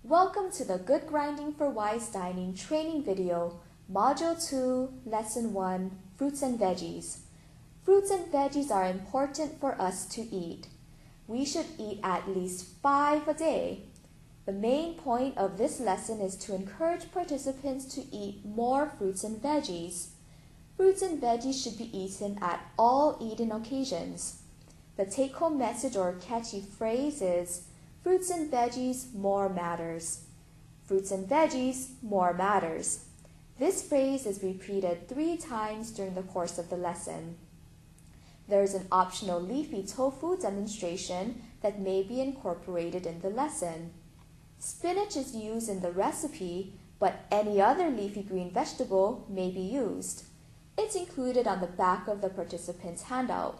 Welcome to the Good Grinding for Wise Dining training video, Module 2, Lesson 1, Fruits and Veggies. Fruits and veggies are important for us to eat. We should eat at least 5 a day. The main point of this lesson is to encourage participants to eat more fruits and veggies. Fruits and veggies should be eaten at all eating occasions. The take-home message or catchy phrase is, fruits and veggies, more matters. Fruits and veggies, more matters. This phrase is repeated 3 times during the course of the lesson. There is an optional leafy tofu demonstration that may be incorporated in the lesson. Spinach is used in the recipe, but any other leafy green vegetable may be used. It's included on the back of the participant's handout.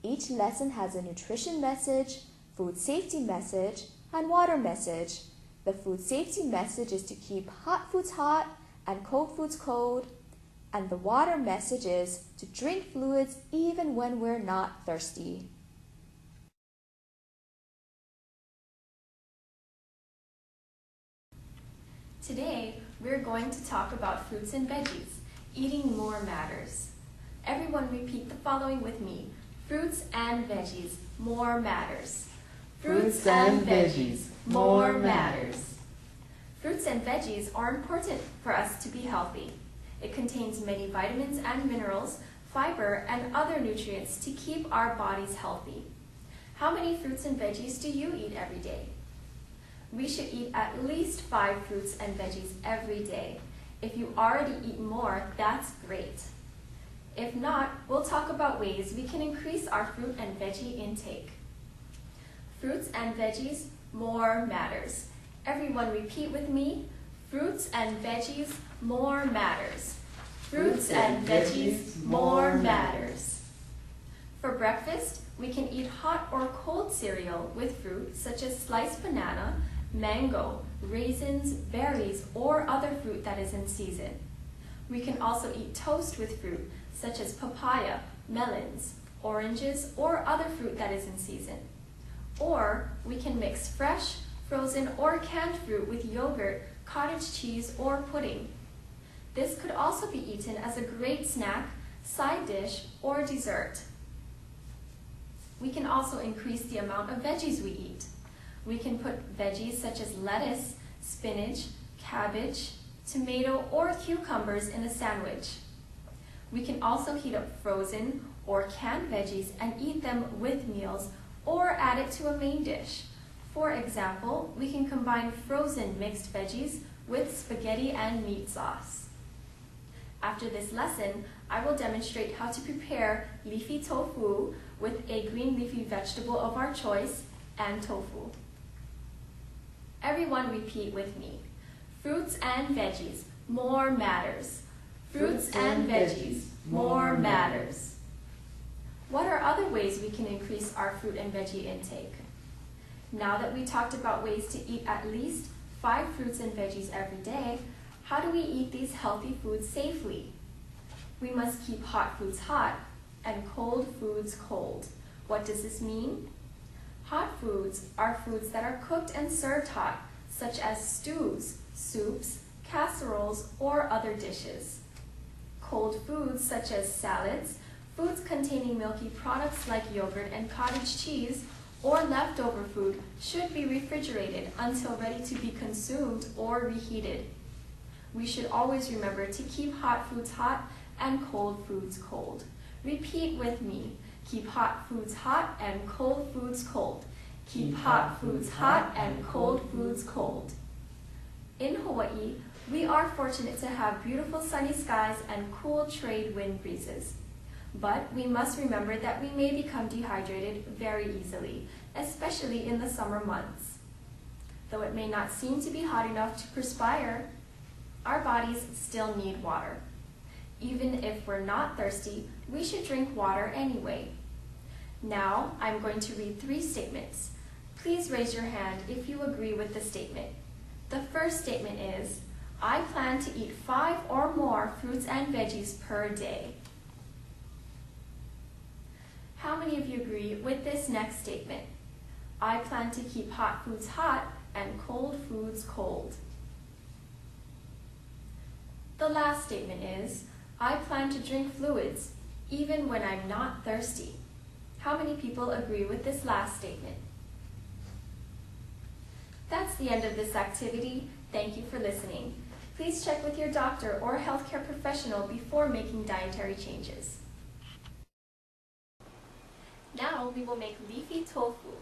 Each lesson has a nutrition message, food safety message, and water message. The food safety message is to keep hot foods hot and cold foods cold, and the water message is to drink fluids even when we're not thirsty. Today, we're going to talk about fruits and veggies. Eating more matters. Everyone repeat the following with me. Fruits and veggies, more matters. Fruits and veggies, more matters. Fruits and veggies are important for us to be healthy. It contains many vitamins and minerals, fiber, and other nutrients to keep our bodies healthy. How many fruits and veggies do you eat every day? We should eat at least 5 fruits and veggies every day. If you already eat more, that's great. If not, we'll talk about ways we can increase our fruit and veggie intake. Fruits and veggies, more matters. Everyone repeat with me. Fruits and veggies, more matters. Fruits and veggies, more matters. For breakfast, we can eat hot or cold cereal with fruit such as sliced banana, mango, raisins, berries, or other fruit that is in season. We can also eat toast with fruit such as papaya, melons, oranges, or other fruit that is in season. Or we can mix fresh, frozen, or canned fruit with yogurt, cottage cheese, or pudding. This could also be eaten as a great snack, side dish, or dessert. We can also increase the amount of veggies we eat. We can put veggies such as lettuce, spinach, cabbage, tomato, or cucumbers in a sandwich. We can also heat up frozen or canned veggies and eat them with meals or add it to a main dish. For example, we can combine frozen mixed veggies with spaghetti and meat sauce. After this lesson, I will demonstrate how to prepare leafy tofu with a green leafy vegetable of our choice and tofu. Everyone repeat with me. Fruits and veggies, more matters. Fruits and veggies, more matters. What are other ways we can increase our fruit and veggie intake? Now that we talked about ways to eat at least 5 fruits and veggies every day, how do we eat these healthy foods safely? We must keep hot foods hot and cold foods cold. What does this mean? Hot foods are foods that are cooked and served hot, such as stews, soups, casseroles, or other dishes. Cold foods such as salads, foods containing milky products like yogurt and cottage cheese, or leftover food should be refrigerated until ready to be consumed or reheated. We should always remember to keep hot foods hot and cold foods cold. Repeat with me. Keep hot foods hot and cold foods cold. Keep hot foods hot and cold foods cold. In Hawaii, we are fortunate to have beautiful sunny skies and cool trade wind breezes. But we must remember that we may become dehydrated very easily, especially in the summer months. Though it may not seem to be hot enough to perspire, our bodies still need water. Even if we're not thirsty, we should drink water anyway. Now, I'm going to read 3 statements. Please raise your hand if you agree with the statement. The first statement is, I plan to eat 5 or more fruits and veggies per day. How many of you agree with this next statement? I plan to keep hot foods hot and cold foods cold. The last statement is, I plan to drink fluids even when I'm not thirsty. How many people agree with this last statement? That's the end of this activity. Thank you for listening. Please check with your doctor or healthcare professional before making dietary changes. Now we will make leafy tofu.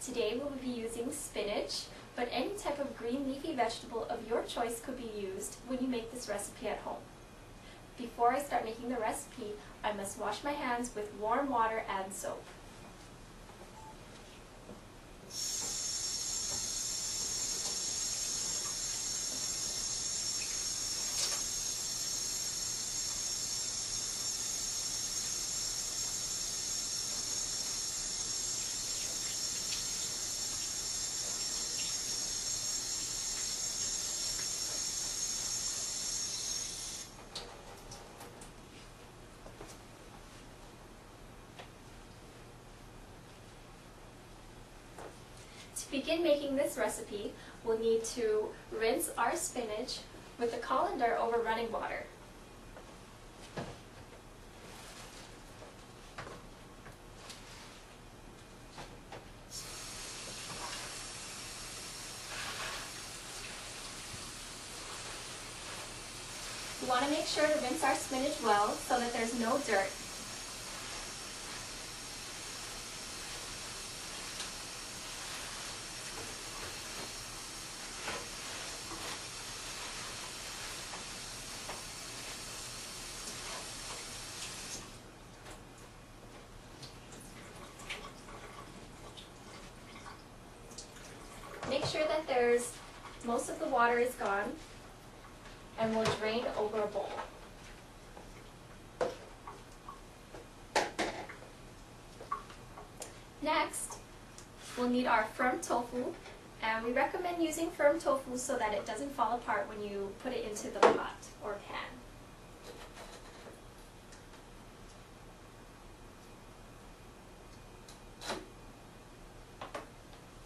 Today we will be using spinach, but any type of green leafy vegetable of your choice could be used when you make this recipe at home. Before I start making the recipe, I must wash my hands with warm water and soap. To begin making this recipe, we'll need to rinse our spinach with a colander over running water. We want to make sure to rinse our spinach well so that there's no dirt. Make sure that most of the water is gone, and we'll drain over a bowl. Next, we'll need our firm tofu, and we recommend using firm tofu so that it doesn't fall apart when you put it into the pot or pan.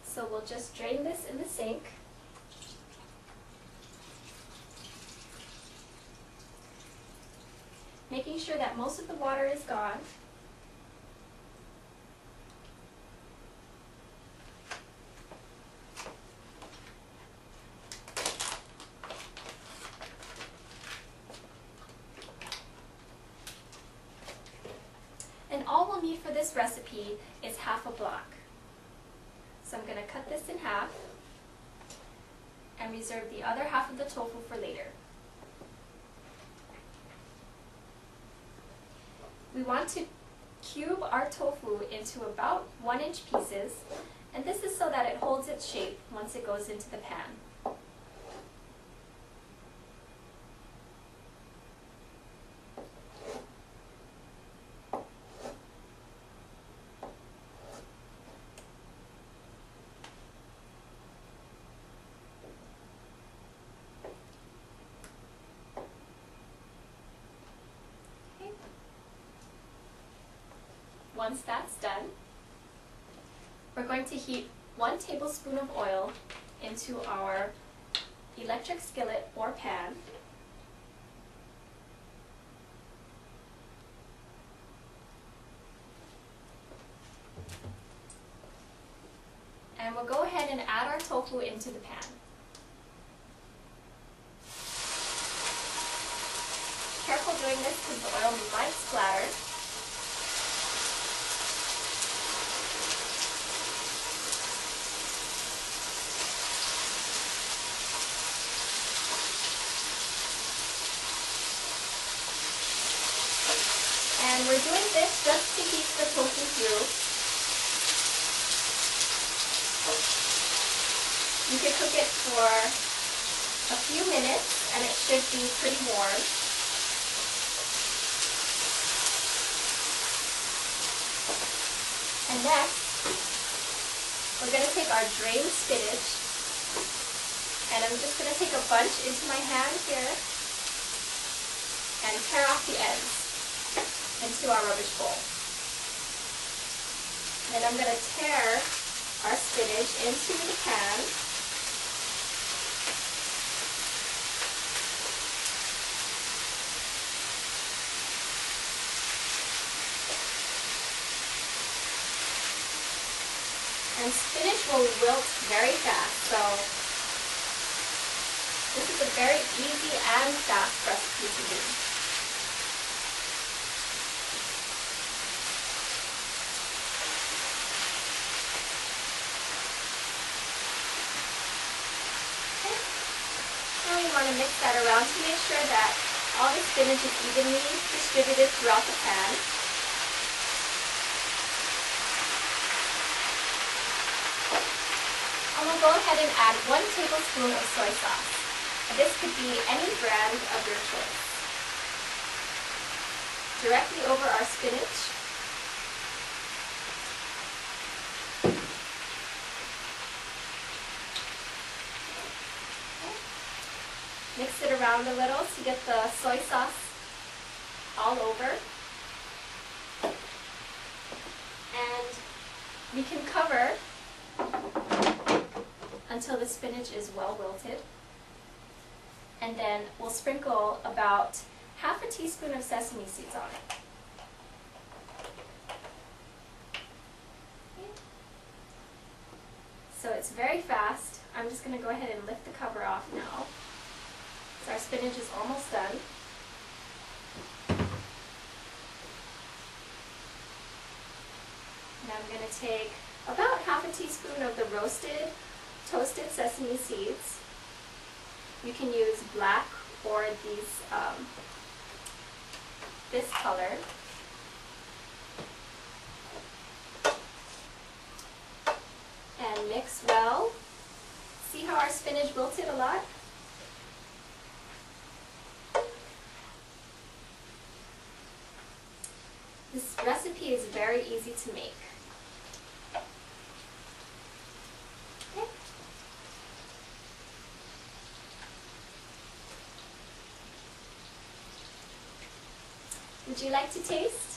So we'll just drain this in the sink. Making sure that most of the water is gone. And all we'll need for this recipe is half a block. So I'm going to cut this in half and reserve the other half of the tofu for later. We want to cube our tofu into about 1-inch pieces, and this is so that it holds its shape once it goes into the pan. Once that's done, we're going to heat 1 tablespoon of oil into our electric skillet or pan. And we'll go ahead and add our tofu into the pan. Careful doing this because the oil might splatter. And we're doing this just to heat the tofu through. You can cook it for a few minutes and it should be pretty warm. And next, we're going to take our drained spinach, and I'm just going to take a bunch into my hand here and tear off the ends into our rubbish bowl. Then I'm going to tear our spinach into the pan And spinach will wilt very fast, so this is a very easy and fast recipe to do. Okay. Now we want to mix that around to make sure that all the spinach is evenly distributed throughout the pan. And we'll go ahead and add 1 tablespoon of soy sauce. This could be any brand of your choice. Directly over our spinach. Okay. Mix it around a little to get the soy sauce all over. And we can cover until the spinach is well wilted. And then we'll sprinkle about half a teaspoon of sesame seeds on it. Okay. So it's very fast. I'm just going to go ahead and lift the cover off now. So our spinach is almost done. Now I'm going to take about half a teaspoon of the toasted sesame seeds. You can use black or this color. And mix well. See how our spinach wilted a lot? This recipe is very easy to make. Okay. Would you like to taste?